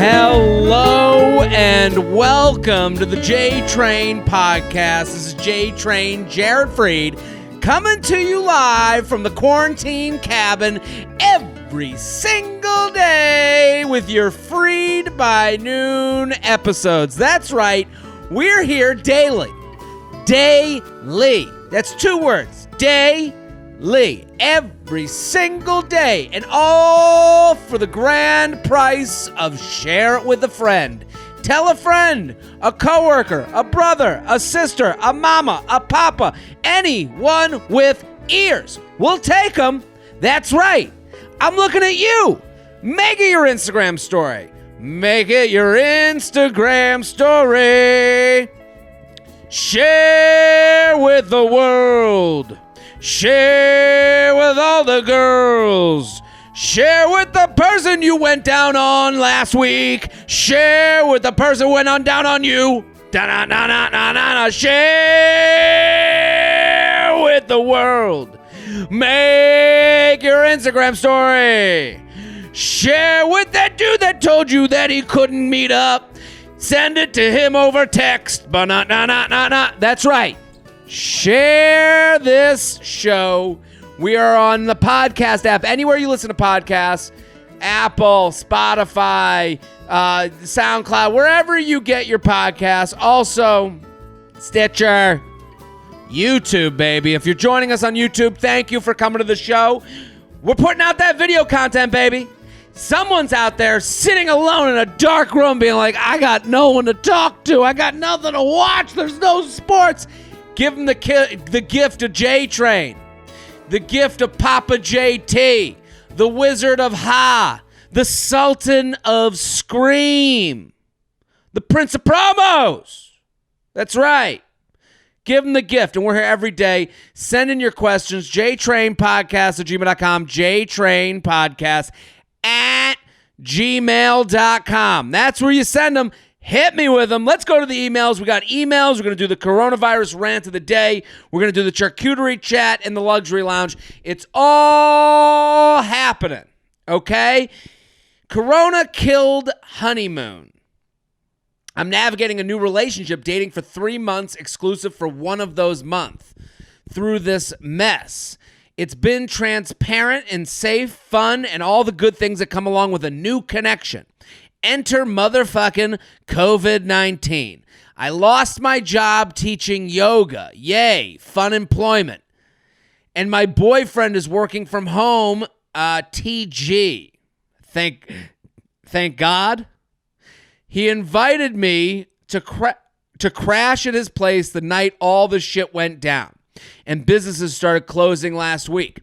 Hello and welcome to the J Train Podcast. This is J Train, Jared Freid, coming to you live from the quarantine cabin every single day with your Freid by Noon episodes. That's right, we're here daily. Daily. That's 2 words. Daily. Every single day. And all for the grand price of share it with a friend. Tell a friend, a coworker, a brother, a sister, a mama, a papa, anyone with ears. We'll take them. That's right. I'm looking at you. Make it your Instagram story. Make it your Instagram story. Share with the world. Share with all the girls. Share with the person you went down on last week. Share with the person who went on down on you. Share with the world. Make your Instagram story. Share with that dude that told you that he couldn't meet up. Send it to him over text. That's right. Share this show. We are on the podcast app. Anywhere you listen to podcasts, Apple, Spotify, SoundCloud, wherever you get your podcasts. Also, Stitcher, YouTube, baby. If you're joining us on YouTube, thank you for coming to the show. We're putting out that video content, baby. Someone's out there sitting alone in a dark room being like, I got no one to talk to. I got nothing to watch. There's no sports. Give them the gift of J-Train. The gift of Papa JT. The Wizard of Ha. The Sultan of Scream. The Prince of Promos. That's right. Give them the gift. And we're here every day. Send in your questions. jtrainpodcast@gmail.com. jtrainpodcast@gmail.com. That's where you send them. Hit me with them. Let's go to the emails. We got emails. We're going to do the coronavirus rant of the day. We're going to do the charcuterie chat in the luxury lounge. It's all happening, okay? Corona killed honeymoon. I'm navigating a new relationship, dating for 3 months, exclusive for one of those months. Through this mess, it's been transparent and safe, fun, and all the good things that come along with a new connection. Enter motherfucking COVID-19. I lost my job teaching yoga. Yay, fun employment. And my boyfriend is working from home, TG. Thank God. He invited me to crash at his place the night all the shit went down and businesses started closing last week.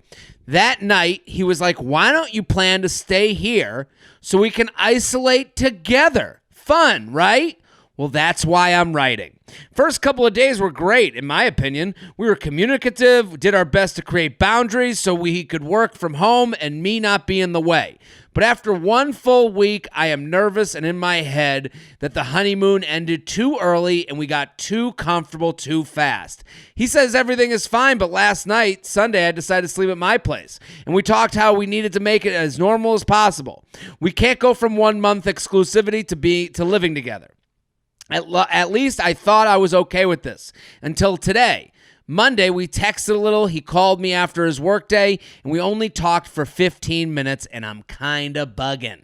That night, he was like, why don't you plan to stay here so we can isolate together? Fun, right? Well, that's why I'm writing. First couple of days were great, in my opinion. We were communicative, did our best to create boundaries so he could work from home and me not be in the way. But after 1 full week, I am nervous and in my head that the honeymoon ended too early and we got too comfortable too fast. He says everything is fine, but last night, Sunday, I decided to sleep at my place. And we talked how we needed to make it as normal as possible. We can't go from 1 month exclusivity to living together. At least I thought I was okay with this until today. Monday, we texted a little. He called me after his workday, and we only talked for 15 minutes, and I'm kind of bugging.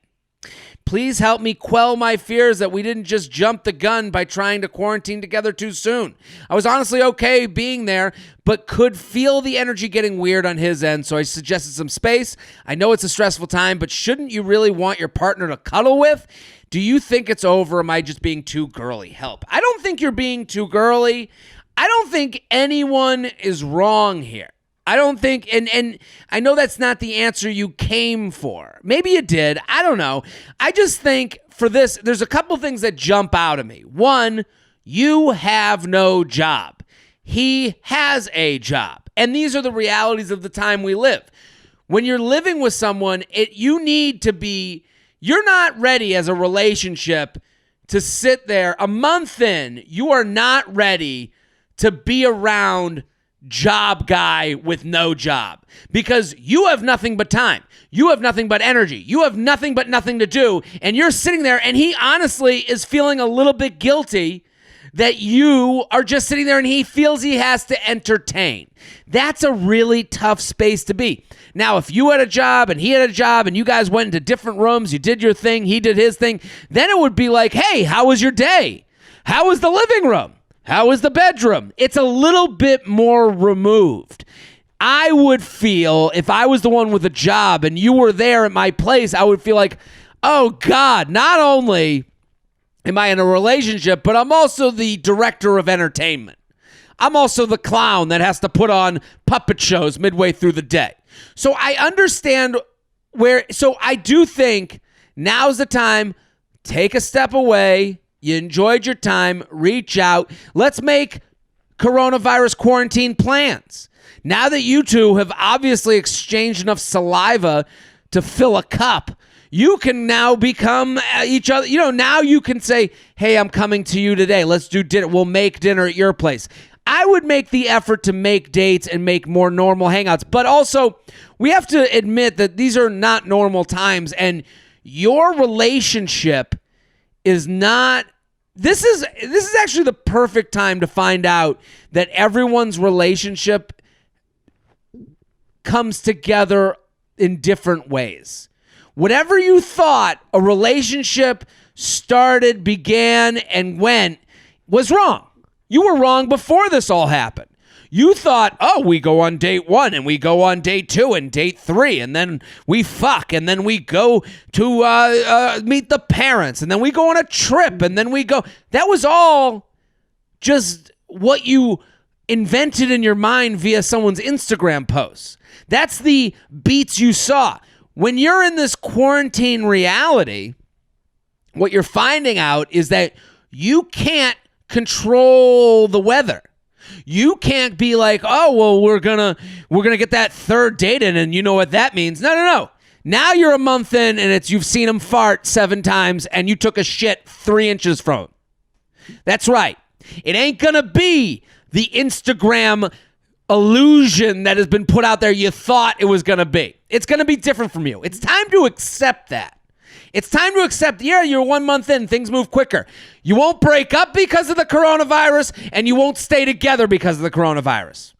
Please help me quell my fears that we didn't just jump the gun by trying to quarantine together too soon. I was honestly okay being there, but could feel the energy getting weird on his end, so I suggested some space. I know it's a stressful time, but shouldn't you really want your partner to cuddle with? Do you think it's over? Am I just being too girly? Help. I don't think you're being too girly. I don't think anyone is wrong here. I don't think, and I know that's not the answer you came for. Maybe you did. I don't know. I just think for this, there's a couple things that jump out at me. One, you have no job. He has a job. And these are the realities of the time we live. When you're living with someone, you need to be, you're not ready as a relationship to sit there a month in. You are not ready to be around job guy with no job, because you have nothing but time. You have nothing but energy. You have nothing but nothing to do. And you're sitting there, and he honestly is feeling a little bit guilty that you are just sitting there and he feels he has to entertain. That's a really tough space to be. Now, if you had a job and he had a job and you guys went into different rooms, you did your thing, he did his thing, then it would be like, hey, how was your day? How was the living room? How was the bedroom? It's a little bit more removed. I would feel, if I was the one with a job and you were there at my place, I would feel like, oh God, not only am I in a relationship, but I'm also the director of entertainment. I'm also the clown that has to put on puppet shows midway through the day. So I understand so I do think now's the time, take a step away. You enjoyed your time, reach out. Let's make coronavirus quarantine plans. Now that you two have obviously exchanged enough saliva to fill a cup, you can now become each other. Now you can say, hey, I'm coming to you today. Let's do dinner. We'll make dinner at your place. I would make the effort to make dates and make more normal hangouts. But also, we have to admit that these are not normal times. And your relationship is not... This is actually the perfect time to find out that everyone's relationship comes together in different ways. Whatever you thought a relationship started, began, and went was wrong. You were wrong before this all happened. You thought, oh, we go on date 1 and we go on date 2 and date 3 and then we fuck and then we go to meet the parents and then we go on a trip and then we go. That was all just what you invented in your mind via someone's Instagram posts. That's the beats you saw. When you're in this quarantine reality, what you're finding out is that you can't control the weather. You can't be like, oh, well, we're gonna get that third date in, and you know what that means. No. Now you're a month in, and you've seen him fart 7 times, and you took a shit 3 inches from him. That's right. It ain't gonna be the Instagram illusion that has been put out there you thought it was gonna be. It's gonna be different from you. It's time to accept that. It's time to accept, you're 1 month in, things move quicker. You won't break up because of the coronavirus, and you won't stay together because of the coronavirus.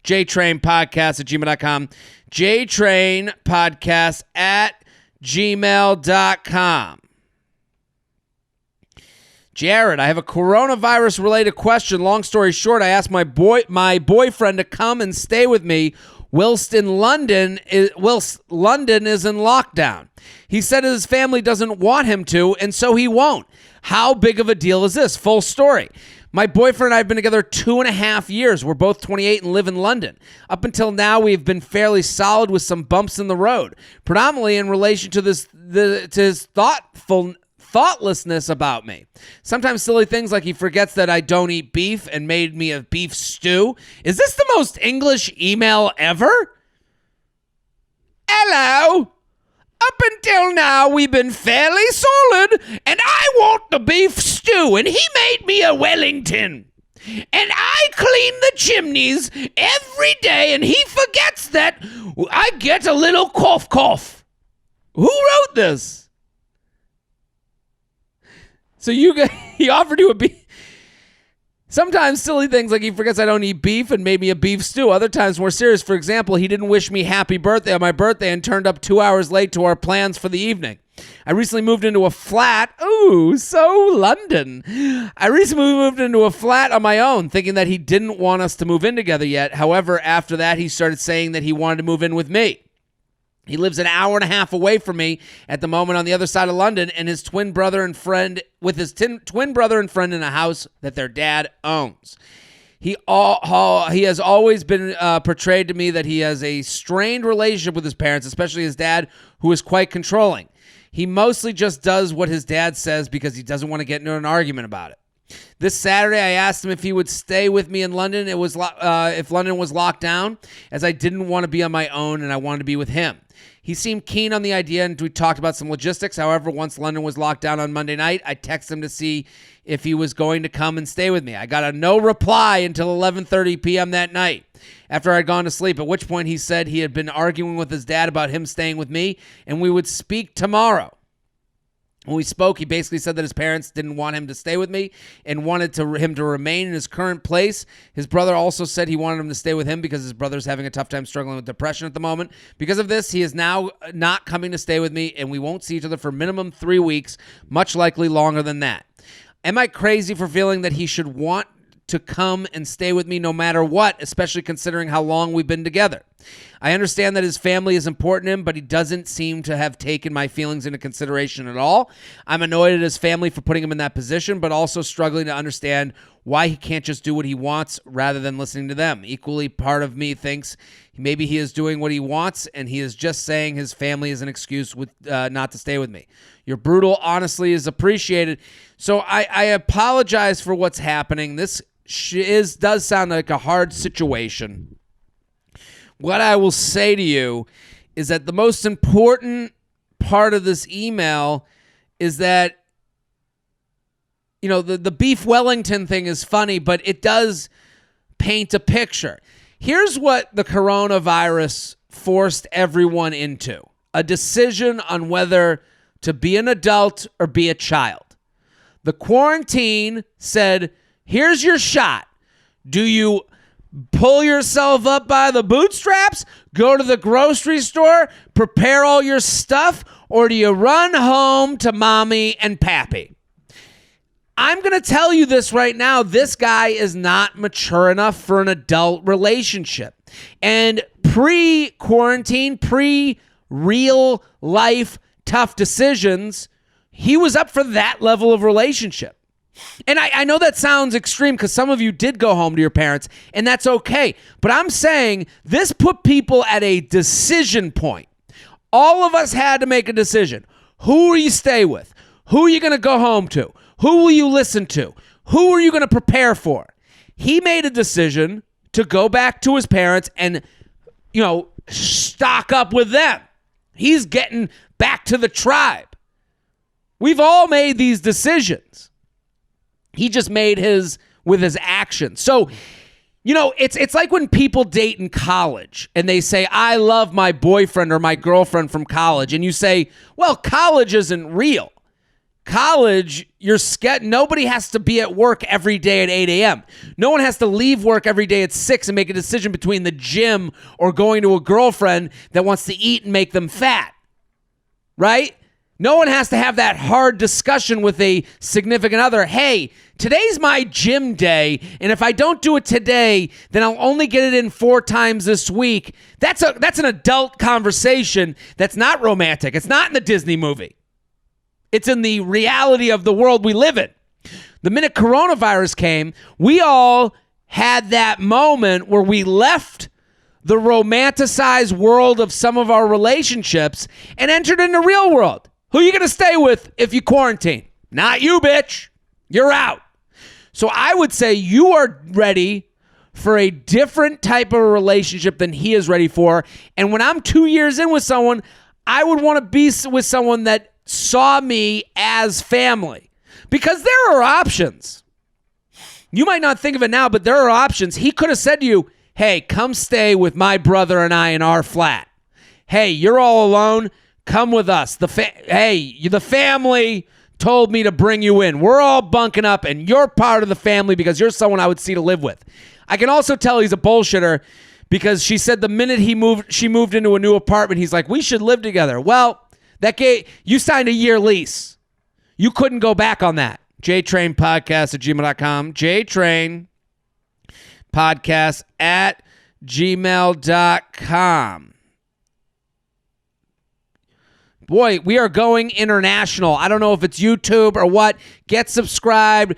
JTrainPodcast@gmail.com. JTrainPodcast@gmail.com. Jared, I have a coronavirus-related question. Long story short, I asked my boyfriend to come and stay with me whilst London is in lockdown. He said his family doesn't want him to, and so he won't. How big of a deal is this? Full story. My boyfriend and I have been together 2.5 years. We're both 28 and live in London. Up until now, we've been fairly solid with some bumps in the road, predominantly in relation to his thoughtlessness about me. Sometimes silly things like he forgets that I don't eat beef and made me a beef stew. Is this the most English email ever? Hello. Up until now, we've been fairly solid, and I want the beef stew, and he made me a Wellington. And I clean the chimneys every day, and he forgets that I get a little cough. Who wrote this? So he offered you a beef. Sometimes silly things like he forgets I don't eat beef and made me a beef stew. Other times more serious. For example, he didn't wish me happy birthday on my birthday and turned up 2 hours late to our plans for the evening. I recently moved into a flat. Ooh, so London. I recently moved into a flat on my own, thinking that he didn't want us to move in together yet. However, after that, he started saying that he wanted to move in with me. He lives an hour and a half away from me at the moment on the other side of London, and his twin brother and friend in a house that their dad owns. He has always been portrayed to me that he has a strained relationship with his parents, especially his dad, who is quite controlling. He mostly just does what his dad says because he doesn't want to get into an argument about it. This Saturday, I asked him if he would stay with me in London. If London was locked down, as I didn't want to be on my own and I wanted to be with him. He seemed keen on the idea, and we talked about some logistics. However, once London was locked down on Monday night, I texted him to see if he was going to come and stay with me. I got a no reply until 11:30 p.m. that night after I'd gone to sleep, at which point he said he had been arguing with his dad about him staying with me, and we would speak tomorrow. When we spoke, he basically said that his parents didn't want him to stay with me and wanted him to remain in his current place. His brother also said he wanted him to stay with him because his brother's having a tough time struggling with depression at the moment. Because of this, he is now not coming to stay with me, and we won't see each other for minimum 3 weeks, much likely longer than that. Am I crazy for feeling that he should want to come and stay with me no matter what, especially considering how long we've been together? I understand that his family is important to him, but he doesn't seem to have taken my feelings into consideration at all. I'm annoyed at his family for putting him in that position, but also struggling to understand why he can't just do what he wants rather than listening to them. Equally, part of me thinks maybe he is doing what he wants, and he is just saying his family is an excuse not to stay with me. Your brutal honesty is appreciated. So I apologize for what's happening. This does sound like a hard situation. What I will say to you is that the most important part of this email is that, you know, the beef Wellington thing is funny, but it does paint a picture. Here's what the coronavirus forced everyone into: a decision on whether to be an adult or be a child. The quarantine said, here's your shot. Do you pull yourself up by the bootstraps, go to the grocery store, prepare all your stuff, or do you run home to mommy and pappy? I'm going to tell you this right now. This guy is not mature enough for an adult relationship. And pre-quarantine, pre-real life tough decisions, he was up for that level of relationship. And I know that sounds extreme because some of you did go home to your parents, and that's okay. But I'm saying this put people at a decision point. All of us had to make a decision. Who will you stay with? Who are you going to go home to? Who will you listen to? Who are you going to prepare for? He made a decision to go back to his parents and, you know, stock up with them. He's getting back to the tribe. We've all made these decisions. He just made his with his actions. So, you know, it's like when people date in college and they say, I love my boyfriend or my girlfriend from college. And you say, well, college isn't real. College, nobody has to be at work every day at 8 a.m. No one has to leave work every day at 6 and make a decision between the gym or going to a girlfriend that wants to eat and make them fat. Right? No one has to have that hard discussion with a significant other. Hey, today's my gym day, and if I don't do it today, then I'll only get it in 4 times this week. That's an adult conversation that's not romantic. It's not in the Disney movie. It's in the reality of the world we live in. The minute coronavirus came, we all had that moment where we left the romanticized world of some of our relationships and entered in the real world. Who are you going to stay with if you quarantine? Not you, bitch. You're out. So I would say you are ready for a different type of relationship than he is ready for. And when I'm 2 years in with someone, I would want to be with someone that saw me as family. Because there are options. You might not think of it now, but there are options. He could have said to you, hey, come stay with my brother and I in our flat. Hey, you're all alone. Come with us. The family told me to bring you in. We're all bunking up, and you're part of the family because you're someone I would see to live with. I can also tell he's a bullshitter because she said the minute she moved into a new apartment, he's like, we should live together. Well, you signed a year lease. You couldn't go back on that. jtrainpodcast@gmail.com. jtrainpodcast@gmail.com. Boy, we are going international. I don't know if it's YouTube or what. Get subscribed.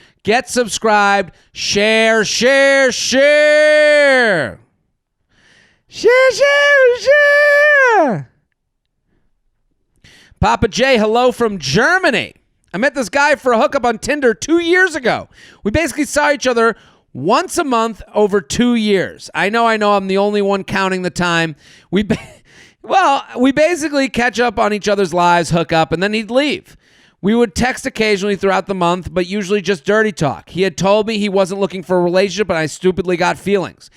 Share. Share. Papa J, hello from Germany. I met this guy for a hookup on Tinder 2 years ago. We basically saw each other once a month over 2 years. I know. I'm the only one counting the time. Well, we basically catch up on each other's lives, hook up, and then he'd leave. We would text occasionally throughout the month, but usually just dirty talk. He had told me he wasn't looking for a relationship, and I stupidly got feelings.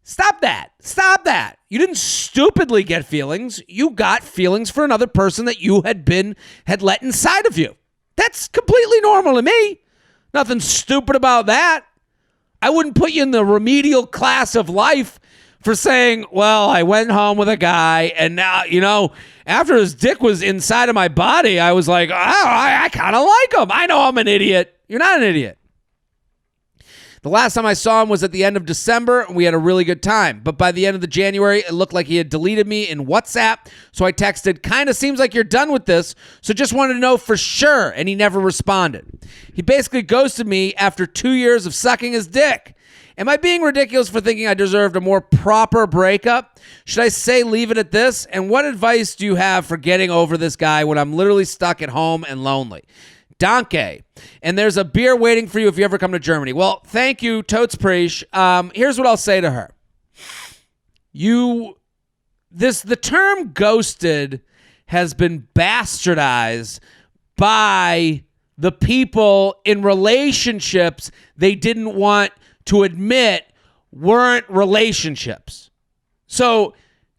Stop that. Stop that. You didn't stupidly get feelings. You got feelings for another person that you had let inside of you. That's completely normal to me. Nothing stupid about that. I wouldn't put you in the remedial class of life for saying, well, I went home with a guy and now, after his dick was inside of my body, I was like, oh, I kind of like him. I know I'm an idiot. You're not an idiot. The last time I saw him was at the end of December, and we had a really good time. But by the end of the January, it looked like he had deleted me in WhatsApp. So I texted, kind of seems like you're done with this, so just wanted to know for sure, and he never responded. He basically ghosted me after 2 years of sucking his dick. Am I being ridiculous for thinking I deserved a more proper breakup? Should I say leave it at this? And what advice do you have for getting over this guy when I'm literally stuck at home and lonely? Danke. And there's a beer waiting for you if you ever come to Germany. Well, thank you, Totes Preach. Here's what I'll say to her. The term ghosted has been bastardized by the people in relationships they didn't want to admit weren't relationships. So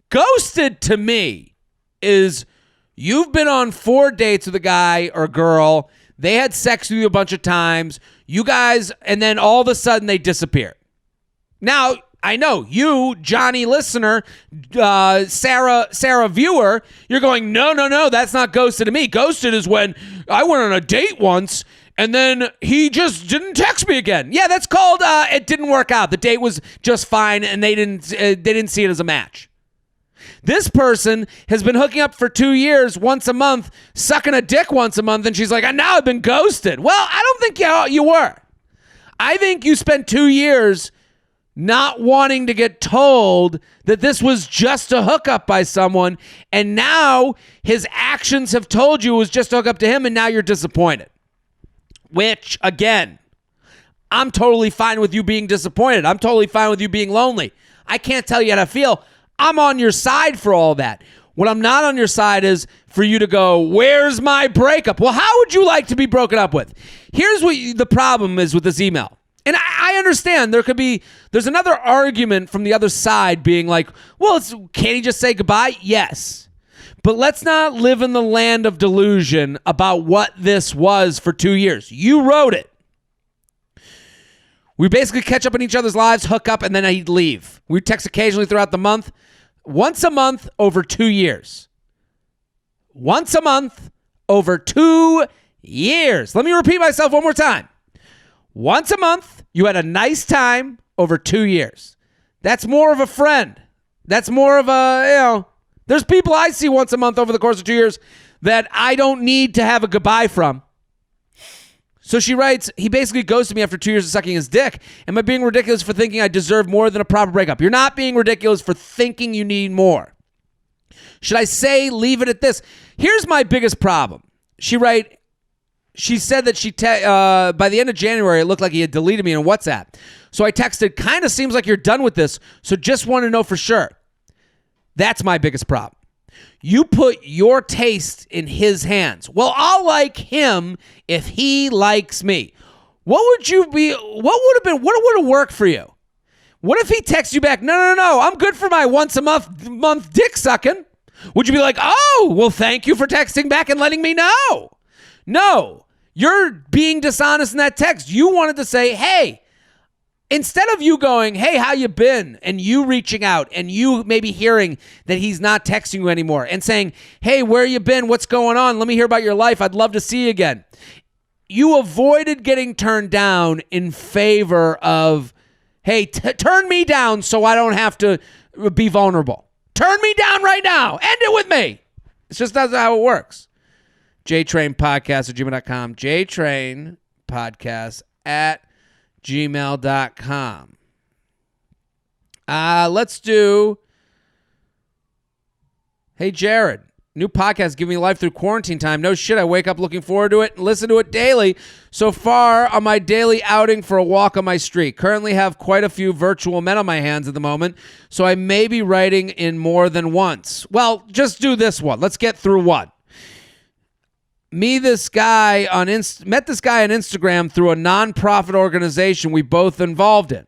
ghosted to me is you've been on 4 dates with a guy or girl. They had sex with you a bunch of times. You guys, and then all of a sudden they disappear. Now, I know you, Johnny listener, Sarah viewer, you're going, no, that's not ghosted to me. Ghosted is when I went on a date once and then he just didn't text me again. Yeah, that's called it didn't work out. The date was just fine and they didn't see it as a match. This person has been hooking up for 2 years, once a month, sucking a dick once a month, and she's like, now I've been ghosted. Well, I don't think you were. I think you spent 2 years not wanting to get told that this was just a hookup by someone, and now his actions have told you it was just a hookup to him, and now you're disappointed. Which, again, I'm totally fine with you being disappointed. I'm totally fine with you being lonely. I can't tell you how to feel. I'm on your side for all that. What I'm not on your side is for you to go, where's my breakup? Well, how would you like to be broken up with? Here's what the problem is with this email. And I understand there's another argument from the other side being like, well, can't he just say goodbye? Yes. But let's not live in the land of delusion about what this was for 2 years. You wrote it. We basically catch up in each other's lives, hook up, and then I'd leave. We text occasionally throughout the month. Once a month over 2 years. Once a month over 2 years. Let me repeat myself one more time. Once a month, you had a nice time over 2 years. That's more of a friend. That's more of there's people I see once a month over the course of 2 years that I don't need to have a goodbye from. So she writes, he basically ghosted me after 2 years of sucking his dick. Am I being ridiculous for thinking I deserve more than a proper breakup? You're not being ridiculous for thinking you need more. Should I say leave it at this? Here's my biggest problem. She said that by the end of January, it looked like he had deleted me on WhatsApp. So I texted, kind of seems like you're done with this, so just want to know for sure. That's my biggest problem. You put your taste in his hands. Well, I'll like him if he likes me. What would have worked for you? What if he texts you back, no, I'm good for my once a month dick sucking? Would you be like, oh, well, thank you for texting back and letting me know? No, you're being dishonest in that text. You wanted to say, hey, instead of you going, hey, how you been? And you reaching out and you maybe hearing that he's not texting you anymore and saying, hey, where you been? What's going on? Let me hear about your life. I'd love to see you again. You avoided getting turned down in favor of, hey, turn me down so I don't have to be vulnerable. Turn me down right now. End it with me. It's just that's how it works. JTrainPodcast@gmail.com. JTrainPodcast@gmail.com. Let's do, hey, Jared, New podcast giving me life through quarantine time. No shit, I wake up looking forward to it and listen to it daily. So far on my daily outing for a walk on my street. Currently have quite a few virtual men on my hands at the moment, so I may be writing in more than once. Well, just do this one. Let's get through one. Met this guy on Instagram through a non-profit organization we both involved in.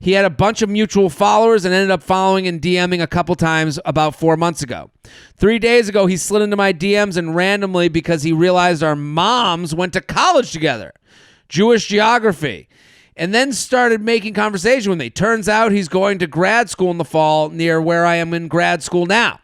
He had a bunch of mutual followers and ended up following and DMing a couple times about 4 months ago. 3 days ago, he slid into my DMs and randomly, because he realized our moms went to college together, Jewish geography, and then started making conversation with me. Turns out he's going to grad school in the fall near where I am in grad school now.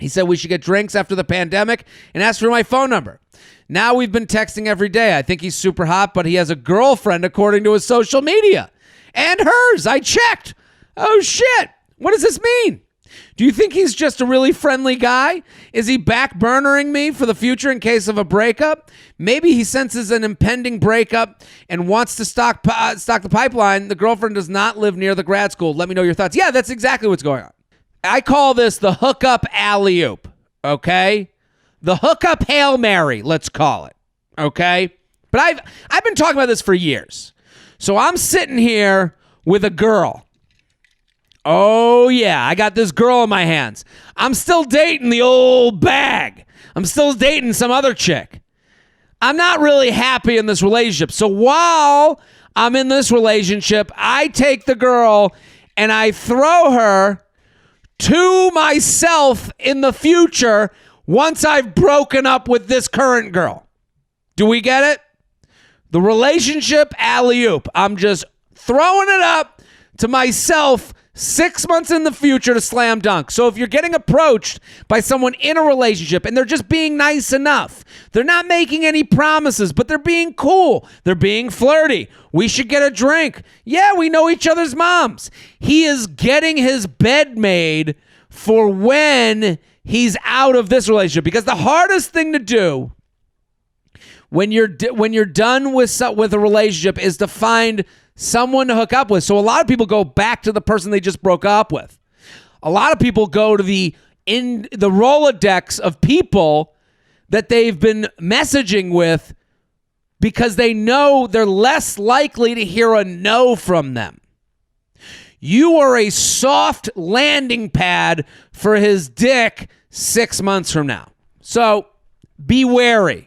He said we should get drinks after the pandemic and asked for my phone number. Now we've been texting every day. I think he's super hot, but he has a girlfriend according to his social media. And hers. I checked. Oh, shit. What does this mean? Do you think he's just a really friendly guy? Is he backburnering me for the future in case of a breakup? Maybe he senses an impending breakup and wants to stock the pipeline. The girlfriend does not live near the grad school. Let me know your thoughts. Yeah, that's exactly what's going on. I call this the hookup alley-oop, okay? The hookup Hail Mary, let's call it, okay? But I've been talking about this for years. So I'm sitting here with a girl. Oh, yeah, I got this girl in my hands. I'm still dating the old bag. I'm still dating some other chick. I'm not really happy in this relationship. So while I'm in this relationship, I take the girl and I throw her to myself in the future once I've broken up with this current girl. Do we get it? The relationship alley-oop. I'm just throwing it up to myself 6 months in the future to slam dunk. So if you're getting approached by someone in a relationship and they're just being nice enough, they're not making any promises, but they're being cool, they're being flirty, we should get a drink. Yeah, we know each other's moms. He is getting his bed made for when he's out of this relationship, because the hardest thing to do when you're done with a relationship is to find someone to hook up with. So a lot of people go back to the person they just broke up with. A lot of people go to the Rolodex of people that they've been messaging with because they know they're less likely to hear a no from them. You are a soft landing pad for his dick 6 months from now. So be wary.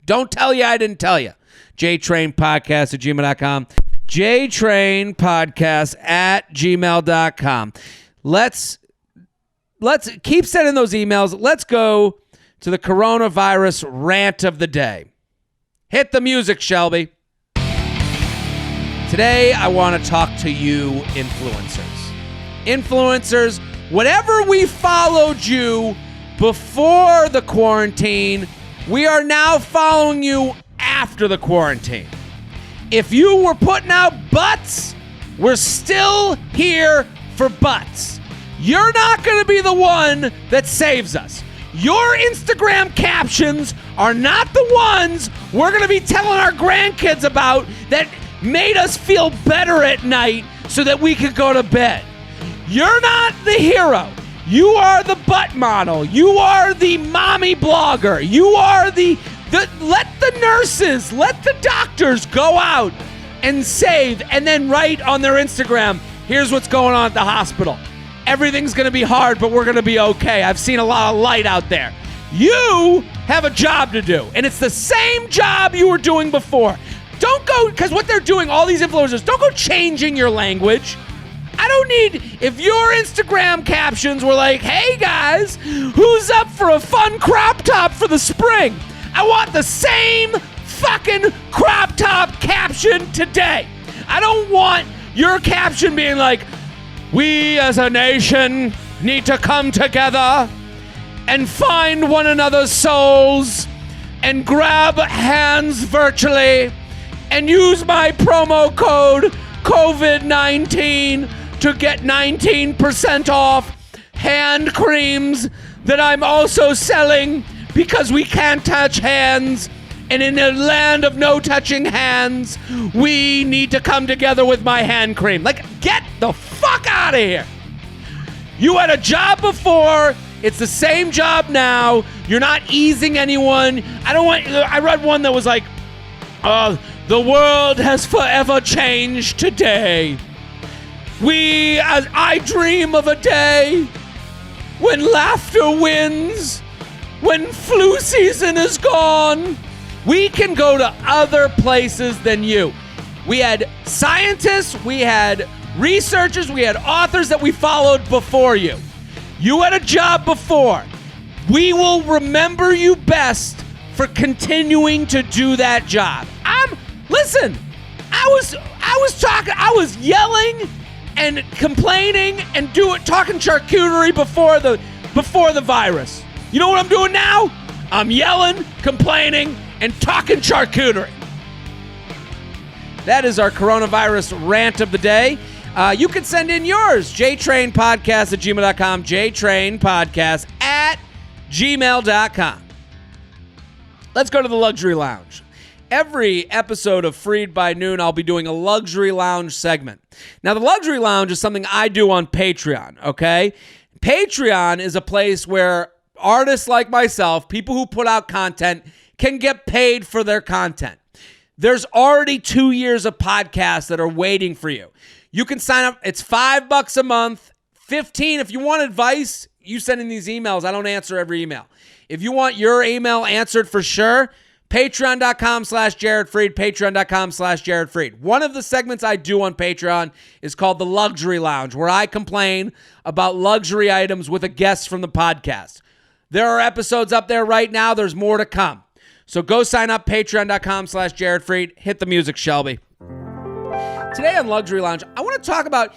Don't tell you I didn't tell you. jtrainpodcast@gmail.com. jtrainpodcast@gmail.com. Let's keep sending those emails. Let's go to the coronavirus rant of the day. Hit the music, Shelby. Today, I want to talk to you influencers. Influencers, whatever we followed you before the quarantine, we are now following you after the quarantine. If you were putting out butts, we're still here for butts. You're not going to be the one that saves us. Your Instagram captions are not the ones we're going to be telling our grandkids about that made us feel better at night so that we could go to bed. You're not the hero. You are the butt model. You are the mommy blogger. You are let the nurses, let the doctors go out and save and then write on their Instagram, here's what's going on at the hospital. Everything's going to be hard, but we're going to be okay. I've seen a lot of light out there. You have a job to do, and it's the same job you were doing before. Don't go, because what they're doing, all these influencers, don't go changing your language. I don't need, if your Instagram captions were like, hey guys, who's up for a fun crop top for the spring? I want the same fucking crop top caption today. I don't want your caption being like, we as a nation need to come together and find one another's souls and grab hands virtually and use my promo code COVID-19 to get 19% off hand creams that I'm also selling because we can't touch hands. And in a land of no touching hands, we need to come together with my hand cream. Like, get the fuck out of here. You had a job before. It's the same job now. You're not easing anyone. I read one that was like, the world has forever changed today. I dream of a day when laughter wins, when flu season is gone. We can go to other places than you. We had scientists, we had researchers, we had authors that we followed before you. You had a job before. We will remember you best for continuing to do that job. Listen, I was yelling and complaining and talking charcuterie before the virus. You know what I'm doing now? I'm yelling, complaining, and talking charcuterie. That is our coronavirus rant of the day. You can send in yours, jtrainpodcast@gmail.com, jtrainpodcast@gmail.com. Let's go to the luxury lounge. Every episode of Freid by Noon, I'll be doing a luxury lounge segment. Now, the luxury lounge is something I do on Patreon, okay? Patreon is a place where artists like myself, people who put out content, can get paid for their content. There's already 2 years of podcasts that are waiting for you. You can sign up. It's $5 a month, $15 if you want advice. You send in these emails. I don't answer every email. If you want your email answered for sure, patreon.com/JaredFreid, patreon.com/JaredFreid. One of the segments I do on Patreon is called The Luxury Lounge, where I complain about luxury items with a guest from the podcast. There are episodes up there right now. There's more to come. So go sign up, patreon.com/JaredFreid. Hit the music, Shelby. Today on Luxury Lounge, I want to talk about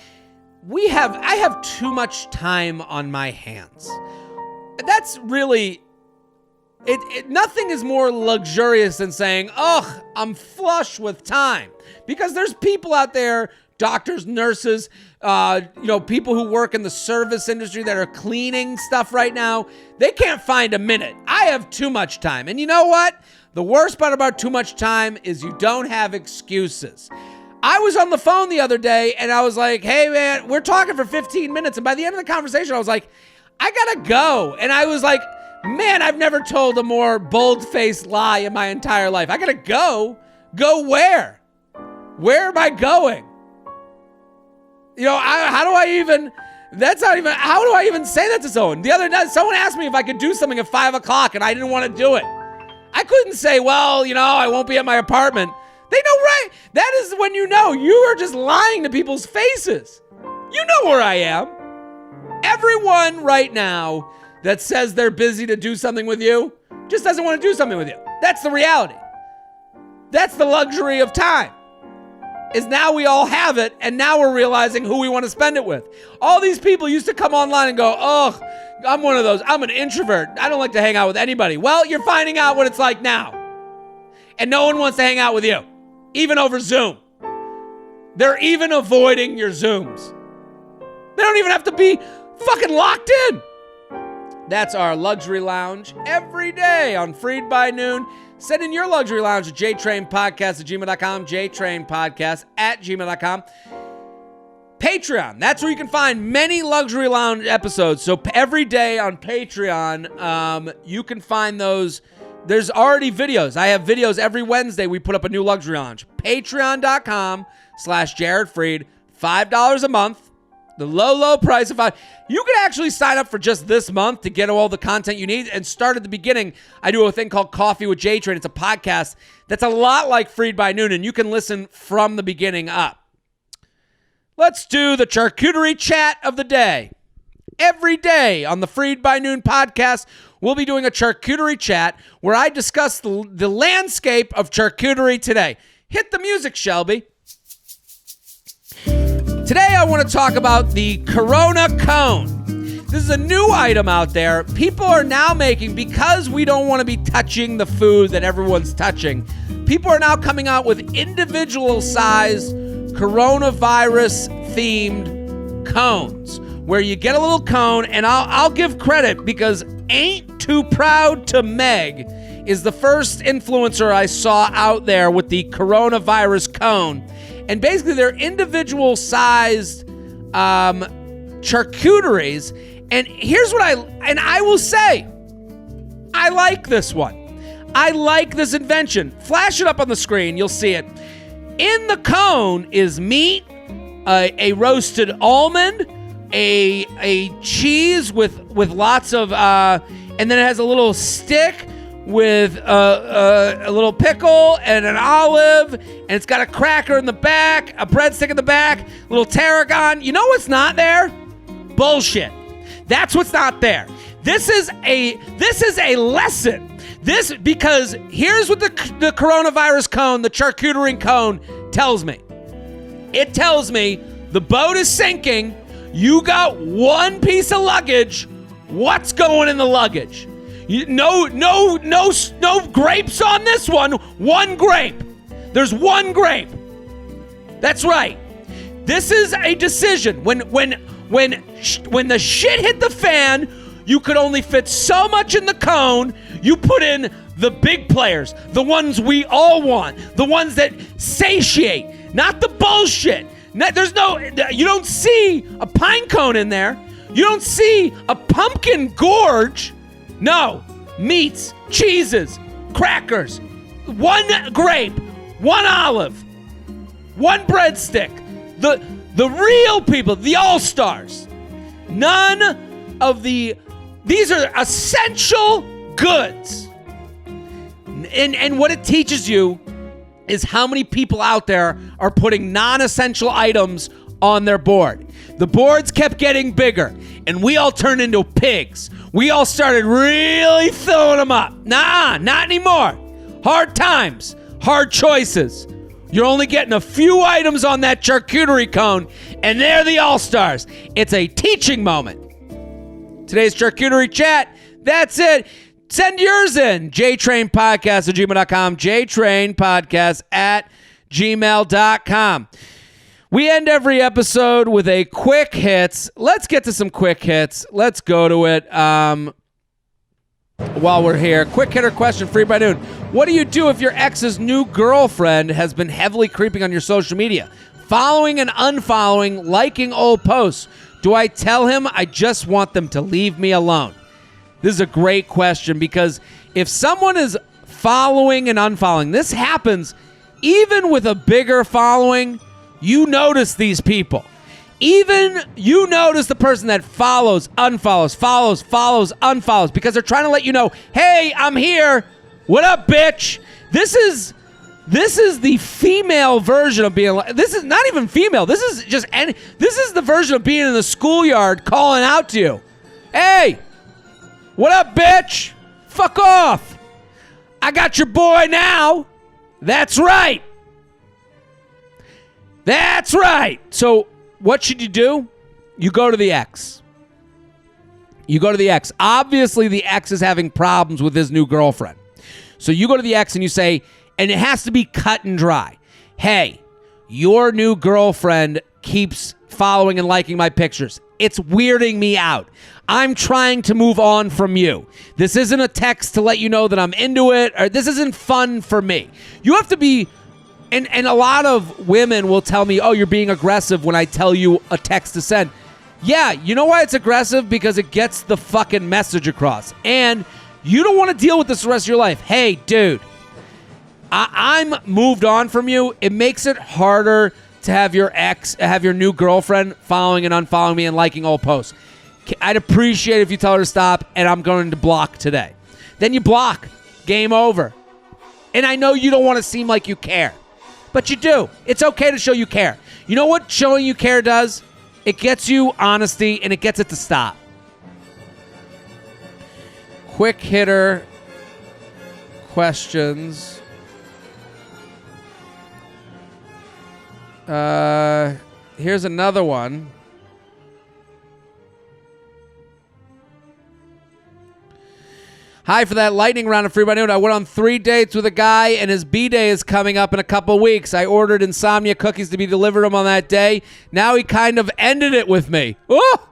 I have too much time on my hands. That's really... Nothing is more luxurious than saying, I'm flush with time. Because there's people out there, doctors, nurses, people who work in the service industry that are cleaning stuff right now. They can't find a minute. I have too much time. And you know what? The worst part about too much time is you don't have excuses. I was on the phone the other day and I was like, hey man, we're talking for 15 minutes. And by the end of the conversation, I was like, I gotta go. And I was like, man, I've never told a more bold-faced lie in my entire life. I gotta go. Go where? Where am I going? How do I even say that to someone? The other night, someone asked me if I could do something at 5 o'clock and I didn't want to do it. I couldn't say, I won't be at my apartment. They know, right? That is when you know you are just lying to people's faces. You know where I am. Everyone right now that says they're busy to do something with you just doesn't want to do something with you. That's the reality. That's the luxury of time. Is now we all have it, and now we're realizing who we want to spend it with. All these people used to come online and go, I'm one of those. I'm an introvert. I don't like to hang out with anybody. Well, you're finding out what it's like now. And no one wants to hang out with you, even over Zoom. They're even avoiding your Zooms. They don't even have to be fucking locked in. That's our luxury lounge every day on Freid by Noon. Send in your luxury lounge at jtrainpodcast@gmail.com, jtrainpodcast@gmail.com. Patreon, that's where you can find many luxury lounge episodes. So every day on Patreon, you can find those. There's already videos. I have videos every Wednesday. We put up a new luxury lounge. Patreon.com/JaredFreid, $5 a month. The low price of $5. You can actually sign up for just this month to get all the content you need and start at the beginning. I do a thing called Coffee with J-Train. It's a podcast that's a lot like Freid by Noon, and you can listen from the beginning up. Let's do the charcuterie chat of the day. Every day on the Freid by Noon podcast, we'll be doing a charcuterie chat where I discuss the landscape of charcuterie today. Hit the music, Shelby. Today, I want to talk about the Corona Cone. This is a new item out there. People are now making, because we don't want to be touching the food that everyone's touching, people are now coming out with individual-sized coronavirus-themed cones, where you get a little cone, and I'll give credit because Ain't Too Proud to Meg is the first influencer I saw out there with the coronavirus cone. And basically, they're individual-sized charcuteries, And here's what I will say, I like this one. I like this invention. Flash it up on the screen. You'll see it. In the cone is meat, a roasted almond, a cheese with lots of, and then it has a little stick with a little pickle and an olive, and it's got a cracker in the back, a breadstick in the back, a little tarragon. You know what's not there? Bullshit. That's what's not there. This is a lesson. Because here's what the coronavirus cone, the charcuterie cone, tells me. It tells me the boat is sinking. You got one piece of luggage. What's going in the luggage? No grapes on this one. One grape. There's one grape. That's right. This is a decision. When the shit hit the fan, you could only fit so much in the cone. You put in the big players, the ones we all want, the ones that satiate, not the bullshit. You don't see a pine cone in there. You don't see a pumpkin gorge. No, meats, cheeses, crackers, one grape, one olive, one breadstick. The real people, the all-stars. These are essential goods. And what it teaches you is how many people out there are putting non-essential items on their board. The boards kept getting bigger, and we all turned into pigs. We all started really filling them up. Nah, not anymore. Hard times, hard choices. You're only getting a few items on that charcuterie cone, and they're the all-stars. It's a teaching moment. Today's charcuterie chat, that's it. Send yours in. jtrainpodcast@gmail.com. jtrainpodcast@gmail.com. We end every episode with a quick hits. Let's get to some quick hits. Let's go to it while we're here. Quick hitter question, Freid by noon. What do you do if your ex's new girlfriend has been heavily creeping on your social media? Following and unfollowing, liking old posts. Do I tell him I just want them to leave me alone? This is a great question, because if someone is following and unfollowing, this happens even with a bigger following. You notice these people. Even you notice the person that follows, unfollows, follows, unfollows, because they're trying to let you know, hey, I'm here. What up, bitch? This is the female version of being like, this is not even female. This is the version of being in the schoolyard calling out to you. Hey, what up, bitch? Fuck off. I got your boy now. That's right. That's right. So what should you do? You go to the ex. Obviously, the ex is having problems with his new girlfriend. So you go to the ex and you say, and it has to be cut and dry. Hey, your new girlfriend keeps following and liking my pictures. It's weirding me out. I'm trying to move on from you. This isn't a text to let you know that I'm into it, or this isn't fun for me. You have to be, and a lot of women will tell me, oh, you're being aggressive when I tell you a text to send. Yeah, you know why it's aggressive? Because it gets the fucking message across. And you don't want to deal with this the rest of your life. Hey, dude, I'm moved on from you. It makes it harder to have your new girlfriend following and unfollowing me and liking all posts. I'd appreciate it if you tell her to stop, and I'm going to block today. Then you block. Game over. And I know you don't want to seem like you care, but you do. It's okay to show you care. You know what showing you care does? It gets you honesty, and it gets it to stop. Quick hitter questions. Here's another one. Hi, for that lightning round of Freid by noon. I went on 3 dates with a guy, and his B-day is coming up in a couple weeks. I ordered insomnia cookies to be delivered him on that day. Now he kind of ended it with me. Oh!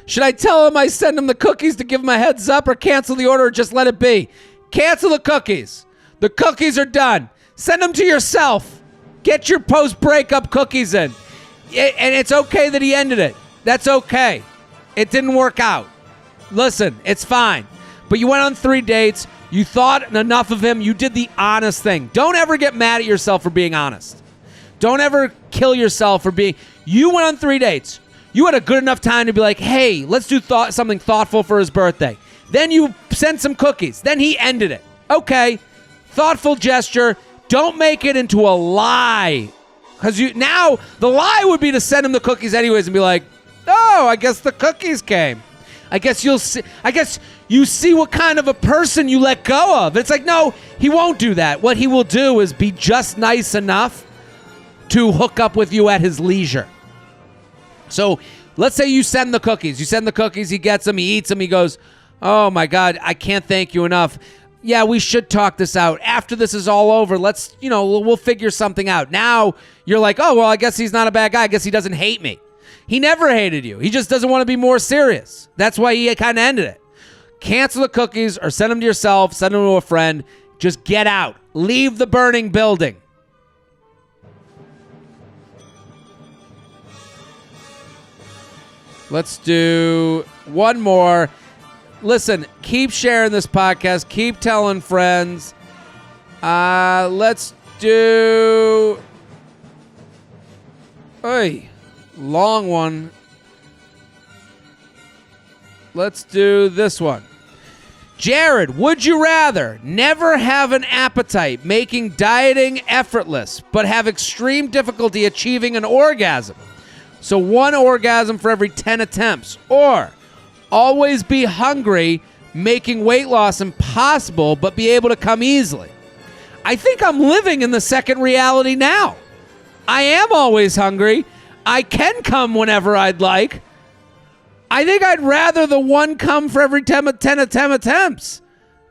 Should I tell him I send him the cookies to give him a heads up, or cancel the order, or just let it be? Cancel the cookies. The cookies are done. Send them to yourself. Get your post-breakup cookies in. And it's okay that he ended it. That's okay. It didn't work out. Listen, it's fine. But you went on 3 dates. You thought enough of him. You did the honest thing. Don't ever get mad at yourself for being honest. Don't ever kill yourself for being... You went on 3 dates. You had a good enough time to be like, hey, let's do something thoughtful for his birthday. Then you sent some cookies. Then he ended it. Okay, thoughtful gesture. Don't make it into a lie. Because now the lie would be to send him the cookies anyways and be like, oh, I guess the cookies came. I guess you see what kind of a person you let go of. It's like, no, he won't do that. What he will do is be just nice enough to hook up with you at his leisure. So let's say you send the cookies. You send the cookies, he gets them, he eats them, he goes, oh my God, I can't thank you enough. Yeah, we should talk this out. After this is all over, we'll figure something out. Now you're like, oh, well, I guess he's not a bad guy. I guess he doesn't hate me. He never hated you. He just doesn't want to be more serious. That's why he kind of ended it. Cancel the cookies or send them to yourself, send them to a friend. Just get out. Leave the burning building. Let's do one more. Listen, keep sharing this podcast. Keep telling friends. Let's do... Hey, long one. Let's do this one. Jared, would you rather never have an appetite, making dieting effortless, but have extreme difficulty achieving an orgasm? So 1 orgasm for every 10 attempts. Or always be hungry, making weight loss impossible, but be able to come easily. I think I'm living in the second reality now. I am always hungry. I can come whenever I'd like. I think I'd rather the 1 come for every 10 attempts.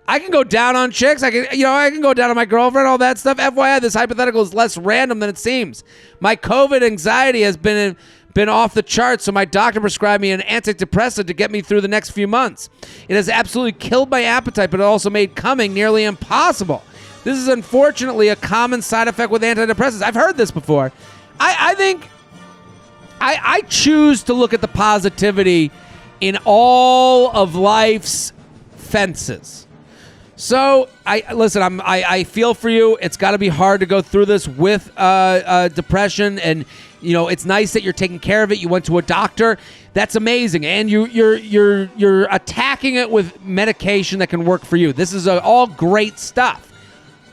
I can go down on chicks. I can go down on my girlfriend, all that stuff. FYI, this hypothetical is less random than it seems. My COVID anxiety has been off the charts, so my doctor prescribed me an antidepressant to get me through the next few months. It has absolutely killed my appetite, but it also made coming nearly impossible. This is unfortunately a common side effect with antidepressants. I've heard this before. I think I choose to look at the positivity in all of life's fences. So I feel for you. It's got to be hard to go through this with depression, and it's nice that you're taking care of it. You went to a doctor. That's amazing, and you're attacking it with medication that can work for you. This is all great stuff.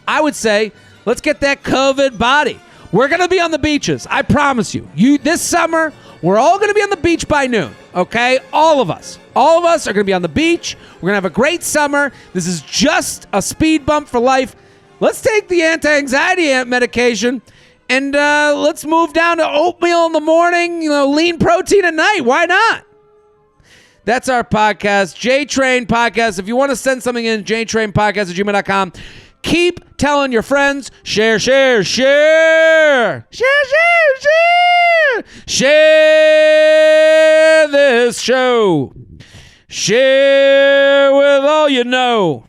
I would say let's get that COVID body. We're going to be on the beaches. I promise you. This summer, we're all going to be on the beach by noon, okay? All of us. All of us are going to be on the beach. We're going to have a great summer. This is just a speed bump for life. Let's take the anti-anxiety medication and let's move down to oatmeal in the morning, lean protein at night. Why not? That's our podcast, J-Train Podcast. If you want to send something in, jtrainpodcast@gmail.com. Keep telling your friends. Share. Share this show. Share with all you know.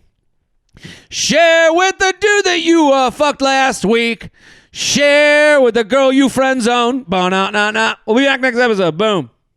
Share with the dude that you fucked last week. Share with the girl you friend zone. We'll be back next episode. Boom.